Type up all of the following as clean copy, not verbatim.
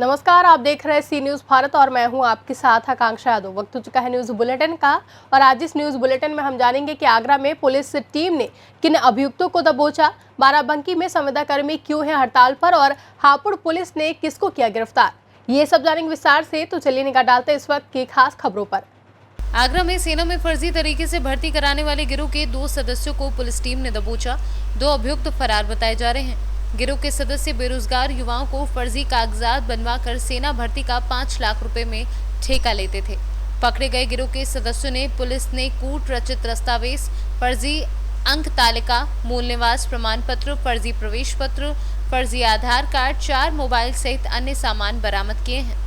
नमस्कार, आप देख रहे हैं सी न्यूज़ भारत और मैं हूं आपके साथ आकांक्षा यादव। वक्त हो चुका है न्यूज़ बुलेटिन का और आज इस न्यूज़ बुलेटिन में हम जानेंगे कि आगरा में पुलिस टीम ने किन अभियुक्तों को दबोचा, बाराबंकी में संविदाकर्मी क्यों है हड़ताल पर और हापुड़ पुलिस ने किसको किया गिरफ्तार। ये सब जानेंगे विस्तार से, तो चलिए निगाह डालते हैं इस वक्त की खास खबरों पर। आगरा में सेना में फर्जी तरीके से भर्ती कराने वाले गिरोह के 2 सदस्यों को पुलिस टीम ने दबोचा। 2 अभियुक्त फरार बताए जा रहे हैं। गिरोह के सदस्य बेरोजगार युवाओं को फर्जी कागजात बनवाकर सेना भर्ती का 5 लाख रुपए में ठेका लेते थे। पकड़े गए गिरोह के सदस्यों ने पुलिस ने कूट रचित दस्तावेज, फर्जी अंक तालिका, मूल निवास प्रमाण पत्र, फर्जी प्रवेश पत्र, फर्जी आधार कार्ड, 4 मोबाइल सहित अन्य सामान बरामद किए हैं।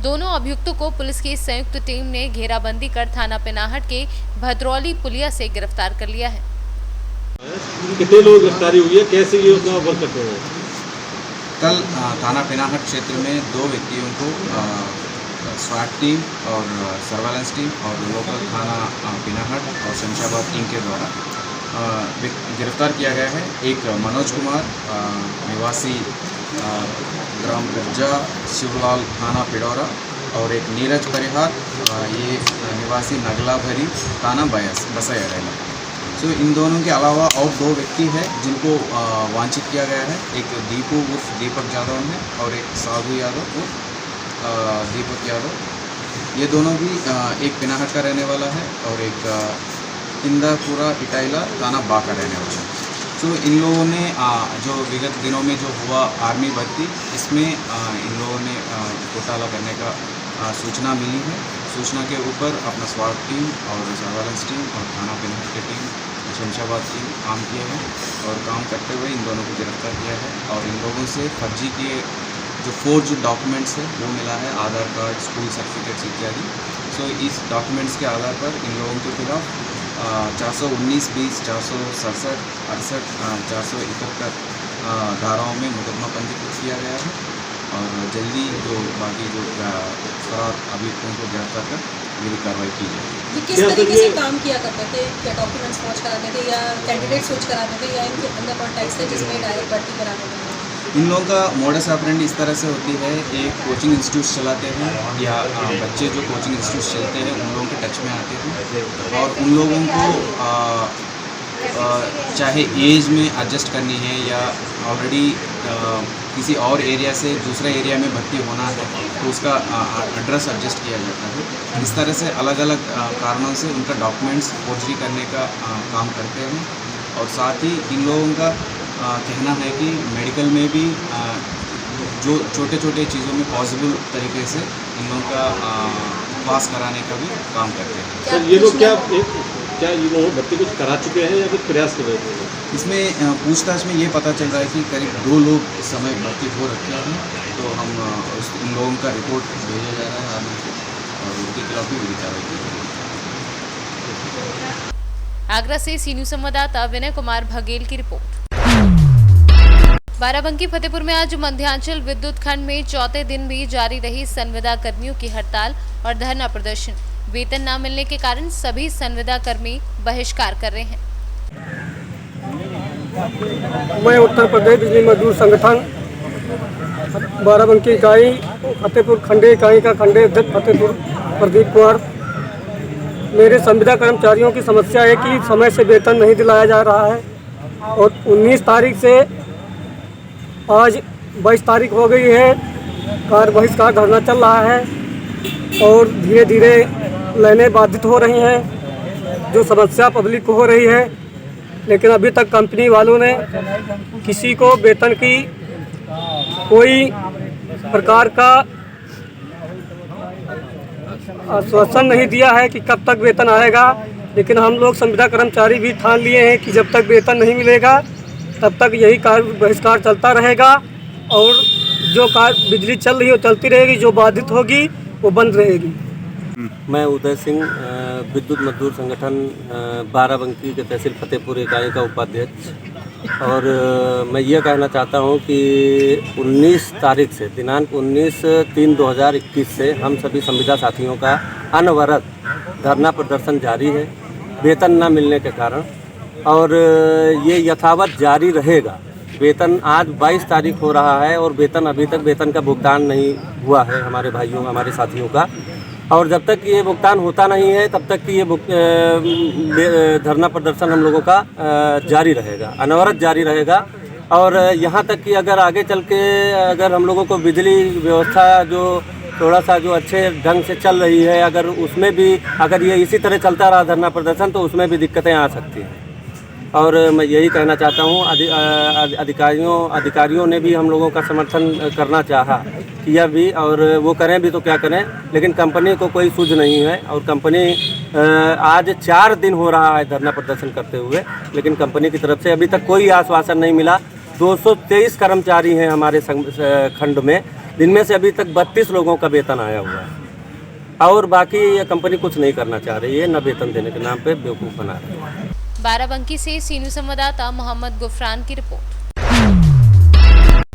दोनों अभियुक्तों को पुलिस की संयुक्त टीम ने घेराबंदी कर थाना पेनाहट के भद्रौली पुलिया से गिरफ्तार कर लिया है। कितने लोग गिरफ्तारी हुई है, कैसे ये उसका वर्क करते हैं? कल थाना पेनाहट क्षेत्र में 2 व्यक्तियों को स्वाट टीम और सर्वेलेंस टीम और लोकल थाना पेनाहट और शमशाबाद टीम के द्वारा गिरफ्तार किया गया है। एक मनोज कुमार निवासी ग्राम गज्जा शिवलाल थाना पिडौरा और एक नीरज परिहार ये निवासी नगला भरी थाना बसाया रहेगा। तो इन दोनों के अलावा और 2 व्यक्ति हैं जिनको वांछित किया गया है। एक दीपू उर्फ दीपक यादव है और एक साधु यादव उर्फ दीपक यादव। ये दोनों भी एक पेनाहट का रहने वाला है और एक इंदापुरा इटाइला थाना बा का रहने वाला है। तो इन लोगों ने जो विगत दिनों में जो हुआ आर्मी भर्ती, इसमें इन लोगों ने घोटाला करने का सूचना मिली है। सूचना के ऊपर अपना स्वाट टीम और सर्वेलेंस टीम और थाना पेनाहट की टीम, शमशाबाद टीम काम किए हैं और काम करते हुए इन दोनों को गिरफ्तार किया है। और इन लोगों से फर्जी के जो फोर्ज डॉक्यूमेंट्स है वो मिला है, आधार कार्ड, स्कूल सर्टिफिकेट्स इत्यादि। सो इस डॉक्यूमेंट्स के आधार पर इन लोगों के खिलाफ 419, 20, 467, 68, 471 धाराओं में मुकदमा पंजीकृत किया गया है और जल्दी जो बाकी जो फरार अभियुक्तों को गिरफ्तार कर मेरी कार्रवाई की जाएगी। किस तरीके से काम किया करते थे? क्या डॉक्यूमेंट्स फॉर्ज कराते थे या कैंडिडेट सोच कराते थे या इनके अंदर कॉन्टैक्ट्स थे जिसमें डायरेक्ट भर्ती कराते थे? इन लोगों का मोडस ऑपरेंडी इस तरह से होती है, एक कोचिंग इंस्टीट्यूट चलाते हैं या बच्चे जो कोचिंग इंस्टीट्यूट चलते हैं उन लोगों के टच में आते हैं और उन लोगों को चाहे एज में एडजस्ट करनी है या ऑलरेडी किसी और एरिया से दूसरे एरिया में भर्ती होना है तो उसका एड्रेस एडजस्ट किया जाता है। इस तरह से अलग अलग कारणों से उनका डॉक्यूमेंट्स फोर्जरी करने का काम करते हैं और साथ ही इन लोगों का कहना है कि मेडिकल में भी जो छोटे छोटे चीज़ों में पॉसिबल तरीके से इन लोगों का पास कराने का भी काम करते हैं। सर ये लोग क्या ये लोग भर्ती कुछ करा चुके हैं या कुछ प्रयास कर रहे हैं? इसमें पूछताछ में ये पता चल रहा है कि करीब 2 लोग इस समय भर्ती हो रखे हैं। तो हम इन लोगों का रिपोर्ट भेजा जा रहा है आगे और उनके खिलाफ भी विधि कार्रवाई की जाएगी। आगरा से सी न्यूज़ संवाददाता विनय कुमार बघेल की रिपोर्ट। बाराबंकी फतेहपुर में आज मध्यांचल विद्युत खंड में चौथे दिन भी जारी रही संविदा कर्मियों की हड़ताल और धरना प्रदर्शन। वेतन न मिलने के कारण सभी संविदा कर्मी बहिष्कार कर रहे हैं। मैं उत्तर प्रदेश बिजली मजदूर संगठन बाराबंकी इकाई फतेहपुर खंडे इकाई का खंडे अध्यक्ष फतेहपुर प्रदीप कुमार। मेरे संविदा कर्मचारियों की समस्या है कि समय से वेतन नहीं दिलाया जा रहा है और 19 तारीख से आज 22 तारीख हो गई है, कार्य बहिष्कार धरना चल रहा है और धीरे धीरे लाइनें बाधित हो रही हैं, जो समस्या पब्लिक को हो रही है। लेकिन अभी तक कंपनी वालों ने किसी को वेतन की कोई प्रकार का आश्वासन नहीं दिया है कि कब तक वेतन आएगा। लेकिन हम लोग संविदा कर्मचारी भी ठान लिए हैं कि जब तक वेतन नहीं मिलेगा तब तक यही कार्य बहिष्कार चलता रहेगा और जो कार्य बिजली चल रही है वो चलती रहेगी, जो बाधित होगी वो बंद रहेगी। मैं उदय सिंह विद्युत मजदूर संगठन बाराबंकी के तहसील फतेहपुर इकाई का उपाध्यक्ष और मैं ये कहना चाहता हूँ कि 19 तारीख से दिनांक 19/3/2021 से हम सभी संविदा साथियों का अनवरत धरना प्रदर्शन जारी है वेतन न मिलने के कारण और ये यथावत जारी रहेगा वेतन आज 22 तारीख हो रहा है और वेतन अभी तक वेतन का भुगतान नहीं हुआ है हमारे भाइयों हमारे साथियों का। और जब तक ये भुगतान होता नहीं है तब तक कि ये धरना प्रदर्शन हम लोगों का जारी रहेगा, अनवरत जारी रहेगा। और यहाँ तक कि अगर आगे चल के अगर हम लोगों को बिजली व्यवस्था जो थोड़ा सा जो अच्छे ढंग से चल रही है, अगर उसमें भी अगर ये इसी तरह चलता रहा धरना प्रदर्शन तो उसमें भी दिक्कतें आ सकती हैं। और मैं यही कहना चाहता हूँ अधिकारियों ने भी हम लोगों का समर्थन करना किया भी, और वो करें भी तो क्या करें, लेकिन कंपनी को कोई सूझ नहीं है। और कंपनी आज 4 दिन हो रहा है धरना प्रदर्शन करते हुए, लेकिन कंपनी की तरफ से अभी तक कोई आश्वासन नहीं मिला। 223 कर्मचारी हैं हमारे खंड में, जिनमें से अभी तक 32 लोगों का वेतन आया हुआ है और बाकी ये कंपनी कुछ नहीं करना चाह रही है, न वेतन देने के नाम पे बेवकूफ़ बना रही है। बाराबंकी से सीनियर संवाददाता मोहम्मद गुफरान की रिपोर्ट।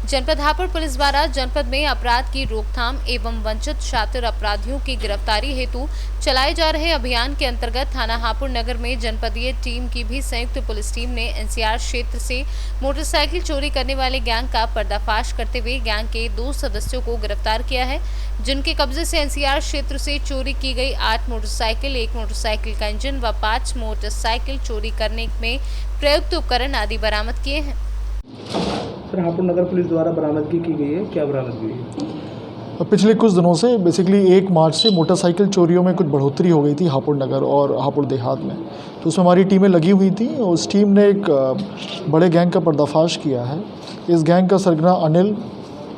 जनपद हापुड़ पुलिस द्वारा जनपद में अपराध की रोकथाम एवं वंचित शातिर अपराधियों की गिरफ्तारी हेतु चलाए जा रहे अभियान के अंतर्गत थाना हापुड़ नगर में जनपदीय टीम की भी संयुक्त पुलिस टीम ने एनसीआर क्षेत्र से मोटरसाइकिल चोरी करने वाले गैंग का पर्दाफाश करते हुए गैंग के 2 सदस्यों को गिरफ्तार किया है, जिनके कब्जे से एनसीआर क्षेत्र से चोरी की गई 8 मोटरसाइकिल, 1 मोटरसाइकिल का इंजन व 5 मोटरसाइकिल चोरी करने में प्रयुक्त उपकरण आदि बरामद किए हैं। सर, हापुड़ नगर पुलिस द्वारा बरामदगी की गई है, क्या बरामदगी है? पिछले कुछ दिनों से बेसिकली 1 मार्च से मोटरसाइकिल चोरियों में कुछ बढ़ोतरी हो गई थी हापुड़ नगर और हापुड़ देहात में, तो उसमें हमारी टीमें लगी हुई थी। उस टीम ने एक बड़े गैंग का पर्दाफाश किया है। इस गैंग का सरगना अनिल,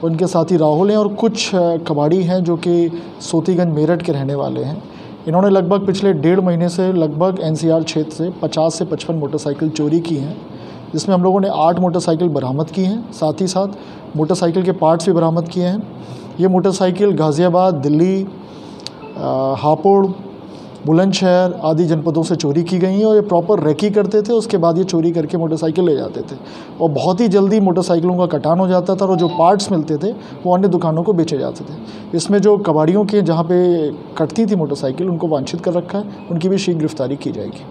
उनके साथी राहुल हैं और कुछ कबाड़ी हैं जो कि सोतीगंज मेरठ के रहने वाले हैं। इन्होंने लगभग पिछले 1.5 महीने से लगभग एनसीआर क्षेत्र से 50 से 55 मोटरसाइकिल चोरी की हैं, जिसमें हम लोगों ने 8 मोटरसाइकिल बरामद की हैं, साथ ही साथ मोटरसाइकिल के पार्ट्स भी बरामद किए हैं। ये मोटरसाइकिल गाज़ियाबाद, दिल्ली, हापुड़, बुलंदशहर आदि जनपदों से चोरी की गई हैं और ये प्रॉपर रेकी करते थे। उसके बाद ये चोरी करके मोटरसाइकिल ले जाते थे और बहुत ही जल्दी मोटरसाइकिलों का कटान हो जाता था और जो पार्ट्स मिलते थे वो अन्य दुकानों को बेचे जाते थे। इसमें जो कबाड़ियों के जहाँ पे कटती थी मोटरसाइकिल, उनको वांछित कर रखा है, उनकी भी शीघ्र गिरफ्तारी की जाएगी।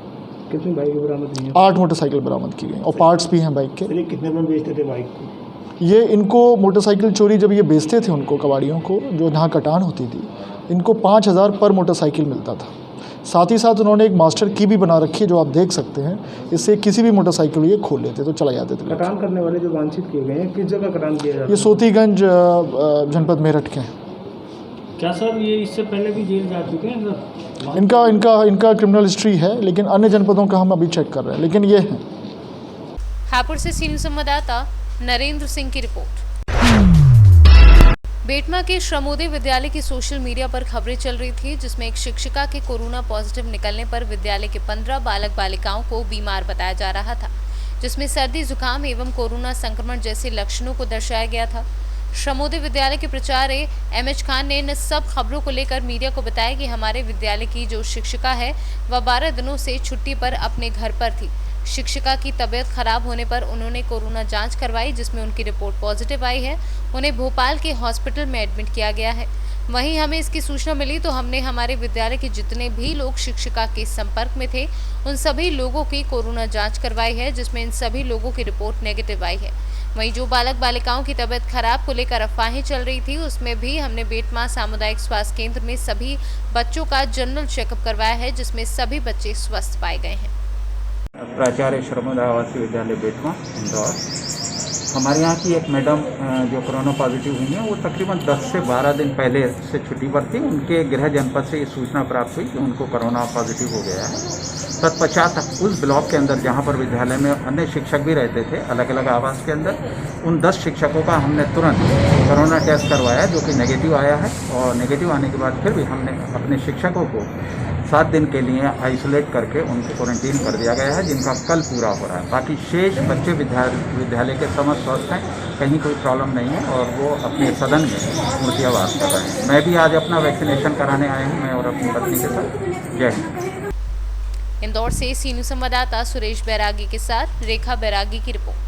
कितनी बाइक बरामद हुई हैं? 8 मोटरसाइकिल बरामद की गई और पार्ट्स भी हैं बाइक के। कितने में बेचते थे बाइक को? ये इनको मोटरसाइकिल चोरी जब ये बेचते थे उनको कबाड़ियों को, जो जहाँ कटान होती थी, इनको 5,000 पर मोटरसाइकिल मिलता था। साथ ही साथ उन्होंने एक मास्टर की भी बना रखी है जो आप देख सकते हैं, इससे किसी भी मोटरसाइकिल ये खोल लेते तो चला जाते थे। कटान करने वाले जो वांछित किए गए हैं, किस जगह कटान किया जाता है? ये सोतीगंज जनपद मेरठ के हैं। क्या सर ये इससे पहले भी जेल जा चुके हैं सर? इनका क्रिमिनल हिस्ट्री है, लेकिन अन्य जनपदों का हम अभी चेक कर रहे हैं, लेकिन ये है। हापुड़ से सीनियर संवाददाता नरेंद्र सिंह की रिपोर्ट। बेटमा के श्रमोदय विद्यालय की सोशल मीडिया पर खबरें चल रही थी, जिसमें एक शिक्षिका के कोरोना पॉजिटिव निकलने पर विद्यालय के 15 बालक बालिकाओं को बीमार बताया जा रहा था, जिसमें सर्दी, जुकाम एवं कोरोना संक्रमण जैसे लक्षणों को दर्शाया गया था। श्रमोदय विद्यालय के प्राचार्य एमएच खान ने इन सब खबरों को लेकर मीडिया को बताया कि हमारे विद्यालय की जो शिक्षिका है वह 12 दिनों से छुट्टी पर अपने घर पर थी। शिक्षिका की तबीयत खराब होने पर उन्होंने कोरोना जांच करवाई, जिसमें उनकी रिपोर्ट पॉजिटिव आई है। उन्हें भोपाल के हॉस्पिटल में एडमिट किया गया है। वहीं हमें इसकी सूचना मिली तो हमने हमारे विद्यालय के जितने भी लोग शिक्षिका के संपर्क में थे उन सभी लोगों की कोरोना जांच करवाई है, जिसमें इन सभी लोगों की रिपोर्ट नेगेटिव आई है। वहीं जो बालक बालिकाओं की तबीयत खराब को लेकर अफवाहें चल रही थी, उसमें भी हमने बेटमा सामुदायिक स्वास्थ्य केंद्र में सभी बच्चों का जनरल चेकअप करवाया है, जिसमें सभी बच्चे स्वस्थ पाए गए हैं। प्राचार्य श्रमोदय आवासीय विद्यालय बेटमा इंदौर, हमारे यहाँ की एक मैडम जो कोरोना पॉजिटिव हुई हैं, वो तकरीबन 10 से 12 दिन पहले से छुट्टी पर थी। उनके गृह जनपद से ये सूचना प्राप्त हुई कि उनको कोरोना पॉजिटिव हो गया है। तत्पश्चात उस ब्लॉक के अंदर जहाँ पर विद्यालय में अन्य शिक्षक भी रहते थे अलग अलग आवास के अंदर, उन 10 शिक्षकों का हमने तुरंत कोरोना टेस्ट करवाया, जो कि नेगेटिव आया है। और नेगेटिव आने के बाद फिर भी हमने अपने शिक्षकों को 7 दिन के लिए आइसोलेट करके उनको क्वारंटीन कर दिया गया है, जिनका कल पूरा हो रहा है। बाकी शेष बच्चे विद्यालय के समस्त स्वस्थ हैं, कहीं कोई प्रॉब्लम नहीं है और वो अपने सदन में मुर्तियाबाद कर रहे हैं। मैं भी आज अपना वैक्सीनेशन कराने आया हूँ, मैं और अपनी पत्नी के साथ। जय हिंद। इंदौर से सीनियर संवाददाता सुरेश बैरागी के साथ रेखा बैरागी की रिपोर्ट।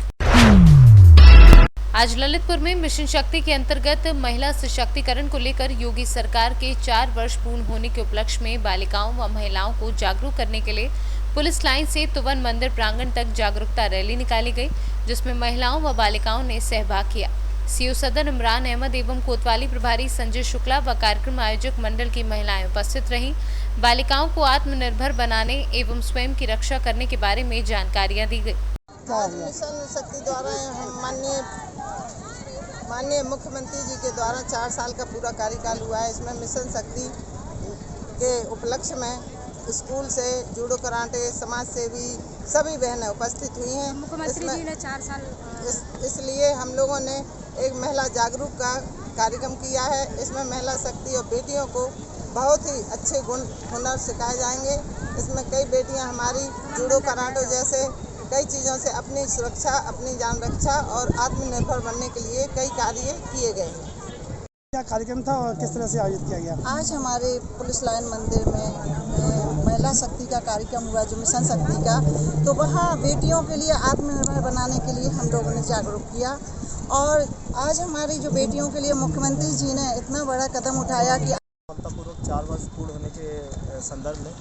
आज ललितपुर में मिशन शक्ति के अंतर्गत महिला सशक्तिकरण को लेकर योगी सरकार के 4 वर्ष पूर्ण होने के उपलक्ष्य में बालिकाओं व महिलाओं को जागरूक करने के लिए पुलिस लाइन से तुवन मंदिर प्रांगण तक जागरूकता रैली निकाली गई, जिसमें महिलाओं व बालिकाओं ने सहभाग किया। सीओ सदर इमरान अहमद एवं कोतवाली प्रभारी संजय शुक्ला व कार्यक्रम आयोजक मंडल की महिलाएं उपस्थित रहीं। बालिकाओं को आत्मनिर्भर बनाने एवं स्वयं की रक्षा करने के बारे में जानकारियां दी गई। आज मिशन शक्ति द्वारा माननीय मुख्यमंत्री जी के द्वारा 4 साल का पूरा कार्यकाल हुआ है। इसमें मिशन शक्ति के उपलक्ष्य में स्कूल से जूडो कराटे समाज सेवी सभी बहनें उपस्थित हुई हैं। मुख्यमंत्री जी ने 4 साल इसलिए हम लोगों ने एक महिला जागरूक का कार्यक्रम किया है। इसमें महिला शक्ति और बेटियों को बहुत ही अच्छे गुण हुनर सिखाए जाएंगे। इसमें कई बेटियां हमारी जूडो कराटे जैसे कई चीज़ों से अपनी सुरक्षा, अपनी जान रक्षा और आत्मनिर्भर बनने के लिए कई कार्य किए गए हैं। क्या कार्यक्रम था और किस तरह से आयोजित किया गया? आज हमारे पुलिस लाइन मंदिर में महिला शक्ति का कार्यक्रम हुआ, जो मिशन शक्ति का, तो वहाँ बेटियों के लिए आत्मनिर्भर बनाने के लिए हम लोगों ने जागरूक किया। और आज हमारी जो बेटियों के लिए मुख्यमंत्री जी ने इतना बड़ा कदम उठाया कि सफलतापूर्वक 4 वर्ष पूर्ण होने के संदर्भ में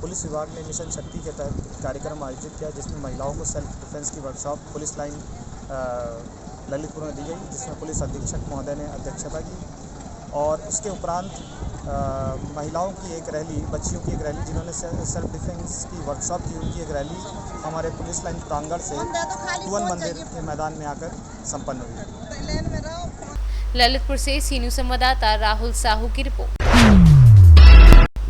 पुलिस विभाग ने मिशन शक्ति के तहत कार्यक्रम आयोजित किया, जिसमें महिलाओं को सेल्फ डिफेंस की वर्कशॉप पुलिस लाइन ललितपुर में दी गई, जिसमें पुलिस अधीक्षक महोदय ने अध्यक्षता की। और इसके उपरांत महिलाओं की एक रैली, बच्चियों की एक रैली जिन्होंने सेल्फ डिफेंस की वर्कशॉप की, उनकी एक रैली हमारे पुलिस लाइन प्रांगण से तुवन मंदिर के मैदान में आकर संपन्न हुई। ललितपुर से सी न्यूज़ संवाददाता राहुल साहू की रिपोर्ट।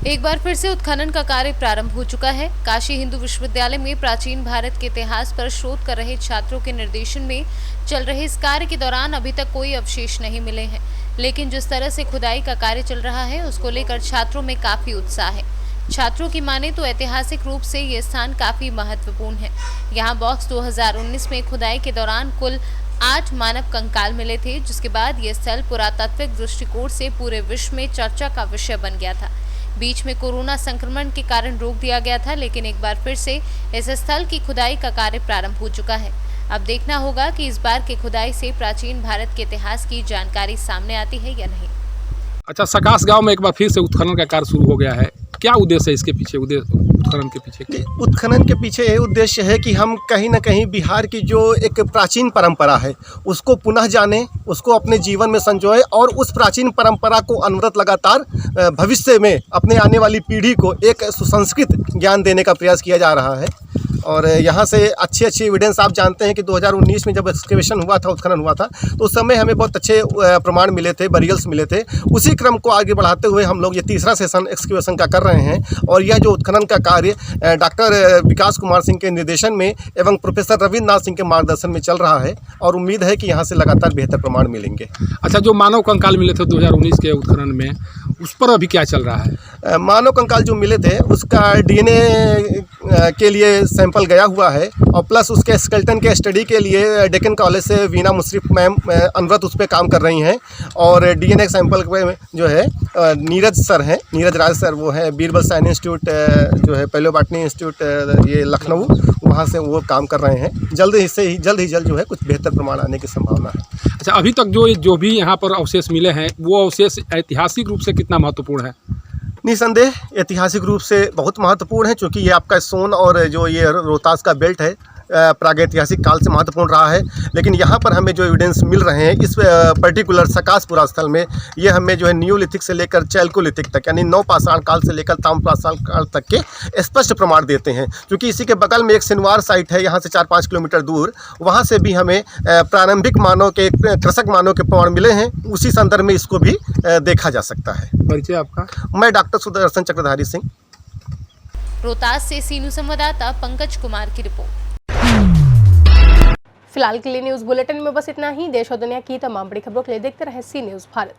एक बार फिर से उत्खनन का कार्य प्रारंभ हो चुका है। काशी हिंदू विश्वविद्यालय में प्राचीन भारत के इतिहास पर शोध कर रहे छात्रों के निर्देशन में चल रहे इस कार्य के दौरान अभी तक कोई अवशेष नहीं मिले हैं, लेकिन जिस तरह से खुदाई का कार्य चल रहा है उसको लेकर छात्रों में काफी उत्साह है। छात्रों की माने तो ऐतिहासिक रूप से ये स्थान काफी महत्वपूर्ण है। यहाँ बॉक्स 2019 में खुदाई के दौरान कुल 8 मानव कंकाल मिले थे, जिसके बाद ये स्थल पुरातात्विक दृष्टिकोण से पूरे विश्व में चर्चा का विषय बन गया था। बीच में कोरोना संक्रमण के कारण रोक दिया गया था, लेकिन एक बार फिर से इस स्थल की खुदाई का कार्य प्रारंभ हो चुका है। अब देखना होगा कि इस बार की खुदाई से प्राचीन भारत के इतिहास की जानकारी सामने आती है या नहीं। अच्छा, सकाश गांव में एक बार फिर से उत्खनन का कार्य शुरू हो गया है। क्या उद्देश्य है इसके पीछे, उत्खनन के पीछे? उत्खनन के पीछे ये उद्देश्य है कि हम कहीं ना कहीं बिहार की जो एक प्राचीन परंपरा है उसको पुनः जानें, उसको अपने जीवन में संजोएं और उस प्राचीन परंपरा को अनवरत लगातार भविष्य में अपने आने वाली पीढ़ी को एक सुसंस्कृत ज्ञान देने का प्रयास किया जा रहा है। और यहाँ से अच्छे एविडेंस आप जानते हैं कि 2019 में जब एक्सकेवेशन हुआ था, उत्खनन हुआ था, तो उस समय हमें बहुत अच्छे प्रमाण मिले थे, बरियल्स मिले थे। उसी क्रम को आगे बढ़ाते हुए हम लोग ये तीसरा सेशन एक्सकेवेशन का कर रहे हैं। और यह जो उत्खनन का कार्य डॉक्टर विकास कुमार सिंह के निर्देशन में एवं प्रोफेसर रविन्द्र नाथ सिंह के मार्गदर्शन में चल रहा है और उम्मीद है कि यहाँ से लगातार बेहतर प्रमाण मिलेंगे। अच्छा, जो मानव कंकाल मिले थे 2019 के उत्खनन में, उस पर अभी क्या चल रहा है? मानव कंकाल जो मिले थे उसका DNA के लिए सैंपल गया हुआ है और प्लस उसके स्केलेटन के स्टडी के लिए डेक्कन कॉलेज से वीना मुशर्रफ मैम अनवरत उस पर काम कर रही हैं। और DNA सैंपल में जो है नीरज सर हैं, नीरज राज सर, वो है बीरबल साइंस इंस्टीट्यूट जो है पैलियोबॉटनी इंस्टीट्यूट ये लखनऊ, वहाँ से वो काम कर रहे हैं। जल्द ही जल्द जो है कुछ बेहतर प्रमाण आने की संभावना है। अच्छा, अभी तक जो भी यहाँ पर अवशेष मिले हैं वो अवशेष ऐतिहासिक रूप से कितना महत्वपूर्ण है? निसंदेह ऐतिहासिक रूप से बहुत महत्वपूर्ण है, क्योंकि ये आपका सोन और जो ये रोहतास का बेल्ट है प्रागैतिहासिक काल से महत्वपूर्ण रहा है। लेकिन यहाँ पर हमें जो एविडेंस मिल रहे हैं इस पर्टिकुलर सकाशपुरा स्थल में, ये हमें जो है न्यूलिथिक से लेकर चैल्कोलिथिक तक यानी नवपाषाण काल से लेकर ताम्रपाषाण काल तक के स्पष्ट प्रमाण देते हैं। क्योंकि इसी के बगल में एक सिनवार साइट है यहाँ से 4-5 किलोमीटर दूर, वहाँ से भी हमें प्रारंभिक मानव के, कृषक मानव के प्रमाण मिले हैं। उसी संदर्भ में इसको भी देखा जा सकता है। परिचय आपका? मैं डॉक्टर सुदर्शन चक्रधारी सिंह, रोहतास से सी न्यूज़ संवाददाता पंकज कुमार की रिपोर्ट। फिलहाल के लिए न्यूज़ बुलेटिन में बस इतना ही। देश और दुनिया की तमाम बड़ी खबरों के लिए देखते रहे सी न्यूज़ भारत।